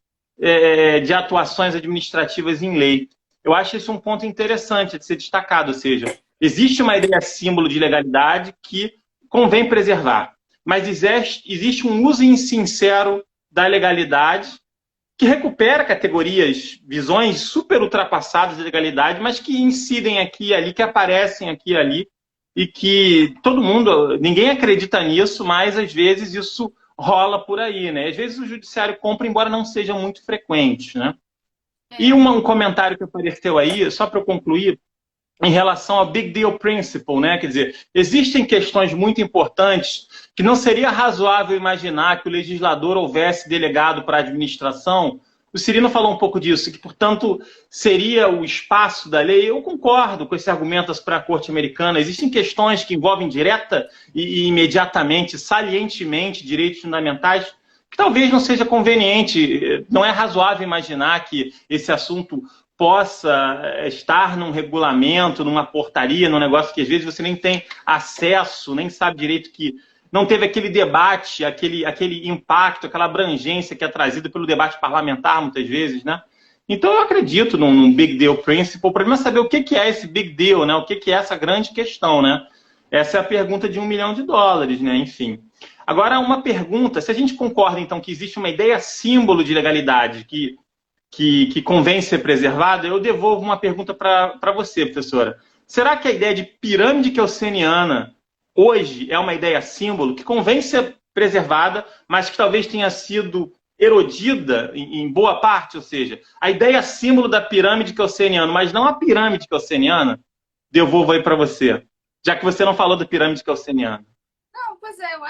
de atuações administrativas em lei. Eu acho isso um ponto interessante de ser destacado, ou seja, existe uma ideia símbolo de legalidade que convém preservar, mas existe um uso insincero da legalidade que recupera categorias, visões super ultrapassadas de legalidade, mas que incidem aqui e ali, que aparecem aqui e ali, e que todo mundo, ninguém acredita nisso, mas às vezes isso rola por aí, né? Às vezes o judiciário compra, embora não seja muito frequente, né? E um comentário que apareceu aí, só para eu concluir, em relação ao Big Deal Principle, né? Quer dizer, existem questões muito importantes que não seria razoável imaginar que o legislador houvesse delegado para a administração. O Cirino falou um pouco disso, que, portanto, seria o espaço da lei. Eu concordo com esse argumento para a Corte Americana. Existem questões que envolvem direta e imediatamente, salientemente, direitos fundamentais, que talvez não seja conveniente, não é razoável imaginar que esse assunto possa estar num regulamento, numa portaria, num negócio que às vezes você nem tem acesso, nem sabe direito, que não teve aquele debate, aquele impacto, aquela abrangência que é trazida pelo debate parlamentar, muitas vezes, né? Então, eu acredito num Big Deal Principle. O problema é saber o que é esse Big Deal, né? O que é essa grande questão, né? Essa é a pergunta de $1 milhão, né? Enfim. Agora, uma pergunta, se a gente concorda, então, que existe uma ideia símbolo de legalidade que convém ser preservada, eu devolvo uma pergunta para você, professora. Será que a ideia de pirâmide kelseniana hoje é uma ideia símbolo que convém ser preservada, mas que talvez tenha sido erodida em boa parte? Ou seja, a ideia símbolo da pirâmide kelseniana, mas não a pirâmide kelseniana, devolvo aí para você, já que você não falou da pirâmide kelseniana. Não, pois é, eu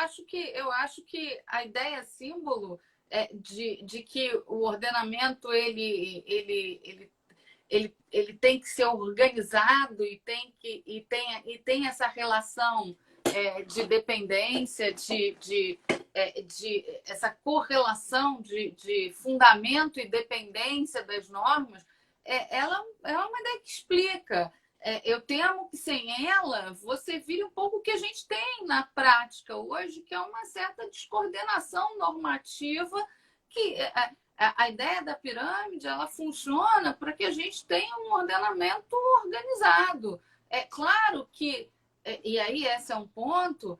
acho que a ideia símbolo de que o ordenamento ele tem que ser organizado e tem essa relação de dependência, de essa correlação de fundamento e dependência das normas, ela é uma ideia que explica. Eu temo que sem ela você vire um pouco o que a gente tem na prática hoje, que é uma certa descoordenação normativa, que a ideia da pirâmide ela funciona para que a gente tenha um ordenamento organizado. É claro que, e aí esse é um ponto,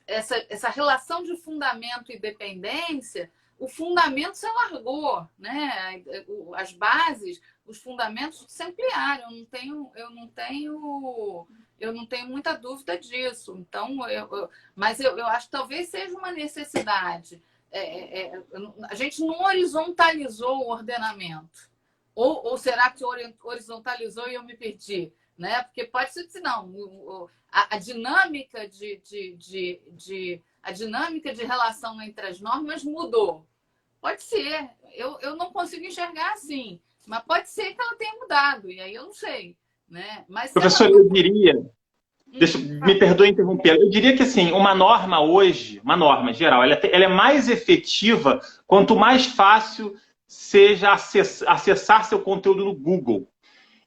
essa relação de fundamento e dependência, o fundamento se alargou, né? As bases, os fundamentos se ampliaram. Eu não tenho muita dúvida disso. Então, mas eu acho que talvez seja uma necessidade. A gente não horizontalizou o ordenamento. Ou será que horizontalizou e eu me perdi? Né? Porque pode ser que não. A dinâmica de relação entre as normas mudou. Pode ser. Eu não consigo enxergar assim. Mas pode ser que ela tenha mudado. E aí eu não sei. Né? Mas se ela Professor, não... eu diria, me perdoe interromper, eu diria que assim, uma norma hoje, uma norma geral, ela é mais efetiva quanto mais fácil seja acessar seu conteúdo no Google.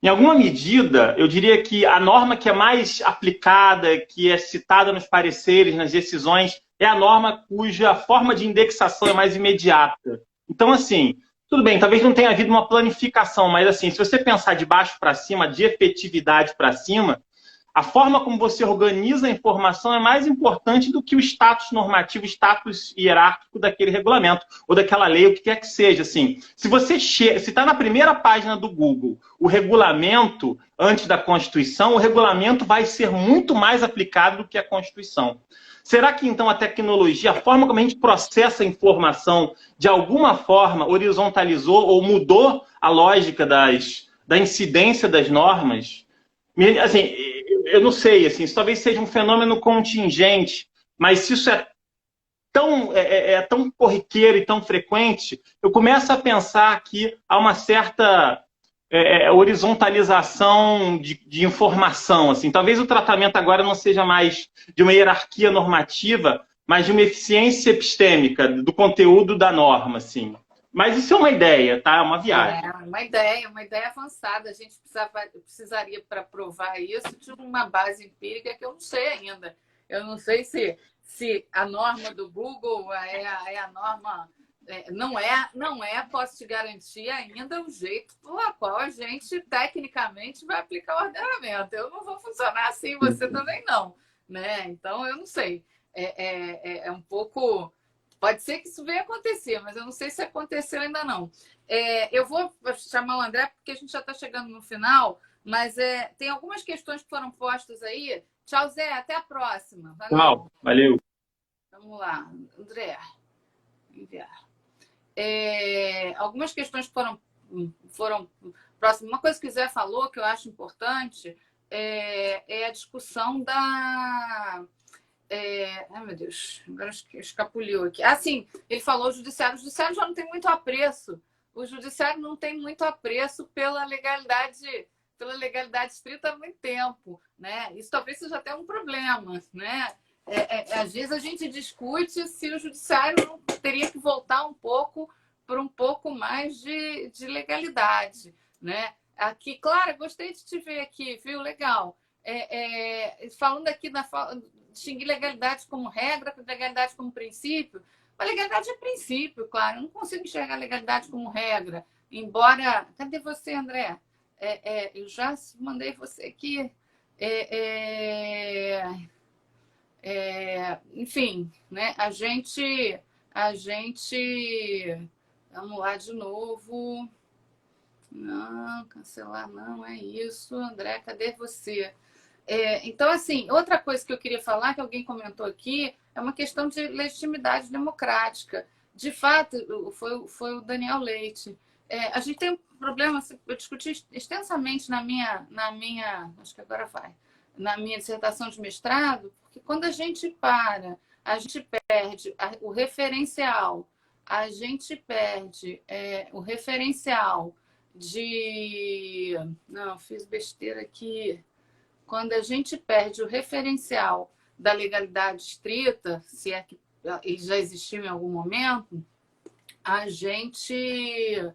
Em alguma medida, eu diria que a norma que é mais aplicada, que é citada nos pareceres, nas decisões, é a norma cuja forma de indexação é mais imediata. Então, assim, tudo bem, talvez não tenha havido uma planificação, mas assim, se você pensar de baixo para cima, de efetividade para cima, a forma como você organiza a informação é mais importante do que o status normativo, o status hierárquico daquele regulamento, ou daquela lei, o que quer que seja. Assim, se você se está na primeira página do Google o regulamento antes da Constituição, o regulamento vai ser muito mais aplicado do que a Constituição. Será que, então, a tecnologia, a forma como a gente processa a informação, de alguma forma horizontalizou ou mudou a lógica da incidência das normas? Assim, eu não sei, assim, isso talvez seja um fenômeno contingente, mas se isso é tão corriqueiro e tão frequente, eu começo a pensar que há uma certa horizontalização de informação. Assim. Talvez o tratamento agora não seja mais de uma hierarquia normativa, mas de uma eficiência epistêmica do conteúdo da norma. Assim. Mas isso é uma ideia, tá? É uma viagem. Uma ideia avançada. A gente precisaria, para provar isso, de uma base empírica que eu não sei ainda. Eu não sei se a norma do Google é a norma... Não é, posso te garantir ainda o jeito pelo qual a gente, tecnicamente, vai aplicar o ordenamento. Eu não vou funcionar assim, você também não. Né? Então, eu não sei. É um pouco... Pode ser que isso venha acontecer, mas eu não sei se aconteceu ainda não. Eu vou chamar o André, porque a gente já está chegando no final, mas tem algumas questões que foram postas aí. Tchau, Zé. Até a próxima. Valeu. Tchau. Valeu. Vamos lá. André. Enviar. Algumas questões que foram próximas. Uma coisa que o Zé falou, que eu acho importante, é a discussão da... Ai, meu Deus, agora escapuliu aqui. Sim, ele falou o judiciário já não tem muito apreço. O judiciário não tem muito apreço pela legalidade estrita há muito tempo. Né? Isso talvez seja até um problema. Né? Às vezes a gente discute se o judiciário não teria que voltar um pouco para um pouco mais de legalidade. Né? Aqui, Clara, gostei de te ver aqui, viu? Legal. Falando aqui distinguir legalidade como regra, legalidade como princípio. A legalidade é princípio, claro. Eu não consigo enxergar a legalidade como regra. Embora... Cadê você, André? Eu já mandei você aqui. Enfim, né? A gente... Vamos lá de novo. Não, cancelar não, é isso. André, cadê você? Então, assim, outra coisa que eu queria falar, que alguém comentou aqui, é uma questão de legitimidade democrática. De fato, foi o Daniel Leite. A gente tem um problema, eu discuti extensamente na minha, acho que agora vai, na minha dissertação de mestrado, porque quando a gente perde o referencial, Não, fiz besteira aqui. Quando a gente perde o referencial da legalidade estrita, se é que ele já existiu em algum momento, a gente...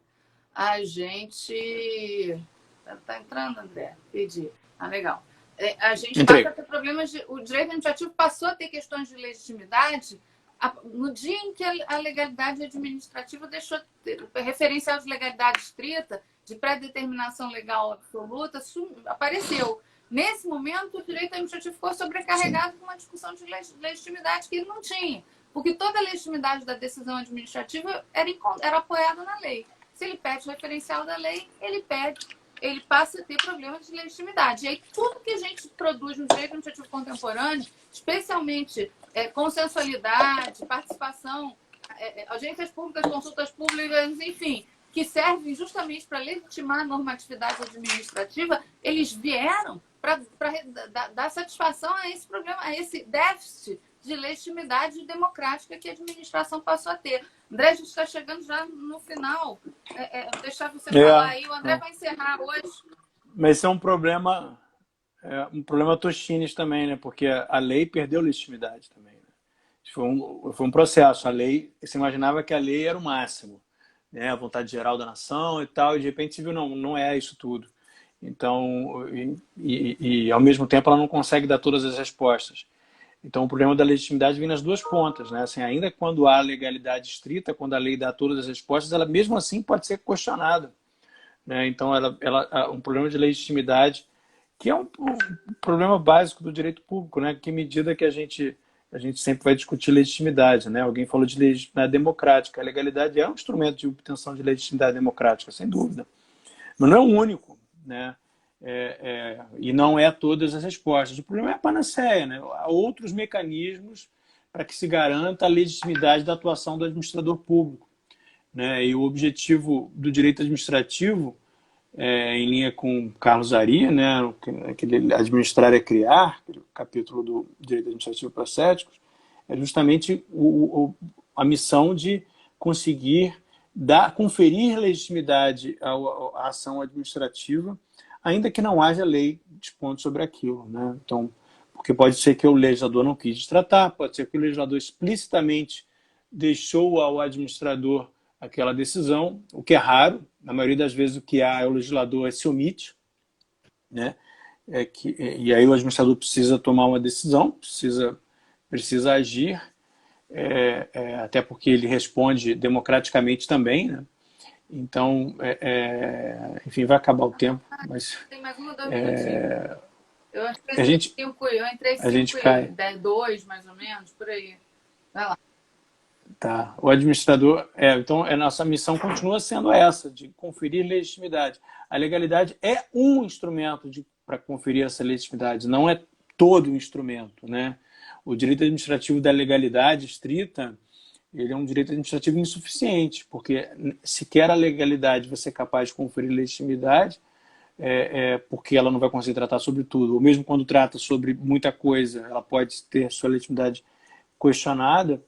Tá entrando, André? Pedi. Legal. A gente passa a ter problemas o direito administrativo passou a ter questões de legitimidade no dia em que a legalidade administrativa deixou de ter referencial de legalidade estrita, de pré-determinação legal absoluta, apareceu. Nesse momento, o direito administrativo ficou sobrecarregado com uma discussão de legitimidade que ele não tinha, porque toda a legitimidade da decisão administrativa era apoiada na lei. Se ele perde o referencial da lei, ele passa a ter problemas de legitimidade. E aí, tudo que a gente produz no direito administrativo contemporâneo, especialmente consensualidade, participação, audiências públicas, consultas públicas, enfim, que servem justamente para legitimar a normatividade administrativa, eles vieram para dar satisfação a esse problema, a esse déficit de legitimidade democrática que a administração passou a ter. André, a gente está chegando já no final. Deixar você falar aí. O André vai encerrar hoje. Mas isso é um problema Tostines também, né? Porque a lei perdeu legitimidade também. Né? Foi um processo. A lei, você imaginava que a lei era o máximo, né? A vontade geral da nação e tal, e de repente você viu, não é isso tudo. Então, ao mesmo tempo ela não consegue dar todas as respostas. Então o problema da legitimidade vem nas duas pontas, né? Assim, ainda quando há legalidade estrita, quando a lei dá todas as respostas, ela mesmo assim pode ser questionada, né? Então um problema de legitimidade que é um problema básico do direito público, né? Que medida que a gente sempre vai discutir legitimidade, né? Alguém falou de legitimidade democrática. A legalidade é um instrumento de obtenção de legitimidade democrática, sem dúvida. Mas não é o único, né? E não é todas as respostas. O problema é a panaceia, né? Há outros mecanismos para que se garanta a legitimidade da atuação do administrador público, né? E o objetivo do direito administrativo, em linha com Carlos Aria, né? Aquele administrar é criar, aquele capítulo do direito administrativo procéticos, é justamente a missão de conseguir conferir legitimidade à ação administrativa, ainda que não haja lei dispondo sobre aquilo, né? Então, porque pode ser que o legislador não quis tratar, pode ser que o legislador explicitamente deixou ao administrador aquela decisão, o que é raro. Na maioria das vezes o que há é o legislador se omite, né? E aí o administrador precisa tomar uma decisão, precisa agir, até porque ele responde democraticamente também, né? Então, enfim, vai acabar o tempo, mas tem mais 1 ou 2 minutinhos. Eu entrei 2 mais ou menos, por aí. Vai lá. Tá. O administrador, então a nossa missão continua sendo essa, de conferir legitimidade. A legalidade é um instrumento para conferir essa legitimidade, não é todo o instrumento, né? O direito administrativo da legalidade estrita, ele é um direito administrativo insuficiente, porque sequer a legalidade vai ser capaz de conferir legitimidade, porque ela não vai conseguir tratar sobre tudo. Ou mesmo quando trata sobre muita coisa, ela pode ter sua legitimidade questionada.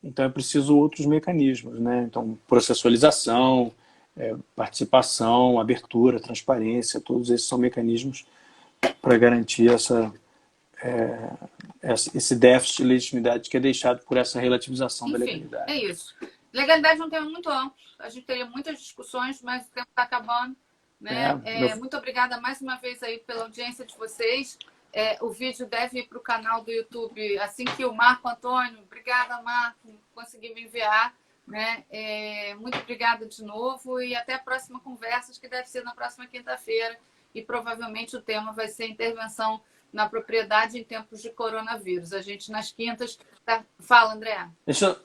Então é preciso outros mecanismos, né? Então, processualização, participação, abertura, transparência, todos esses são mecanismos para garantir esse déficit de legitimidade que é deixado por essa relativização da legalidade. É isso. Legalidade é um tema muito amplo. A gente teria muitas discussões, mas o tempo está acabando, né? Muito obrigada mais uma vez aí pela audiência de vocês. O vídeo deve ir para o canal do YouTube assim que o Marco Antônio... Obrigada, Marco, consegui me enviar, né? Muito obrigada de novo e até a próxima conversa, que deve ser na próxima quinta-feira. E provavelmente o tema vai ser intervenção na propriedade em tempos de coronavírus. A gente nas quintas... Fala, André. Deixa eu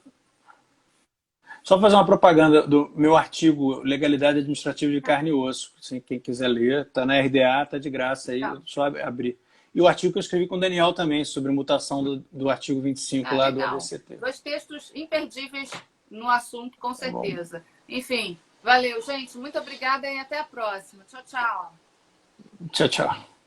só fazer uma propaganda do meu artigo Legalidade Administrativa de Carne e Osso. Assim, quem quiser ler, está na RDA, está de graça aí, só abrir. E o artigo que eu escrevi com o Daniel também, sobre mutação do artigo 25 lá do ADCT. 2 textos imperdíveis no assunto, com certeza. Enfim, valeu, gente. Muito obrigada e até a próxima. Tchau, tchau. Tchau, tchau.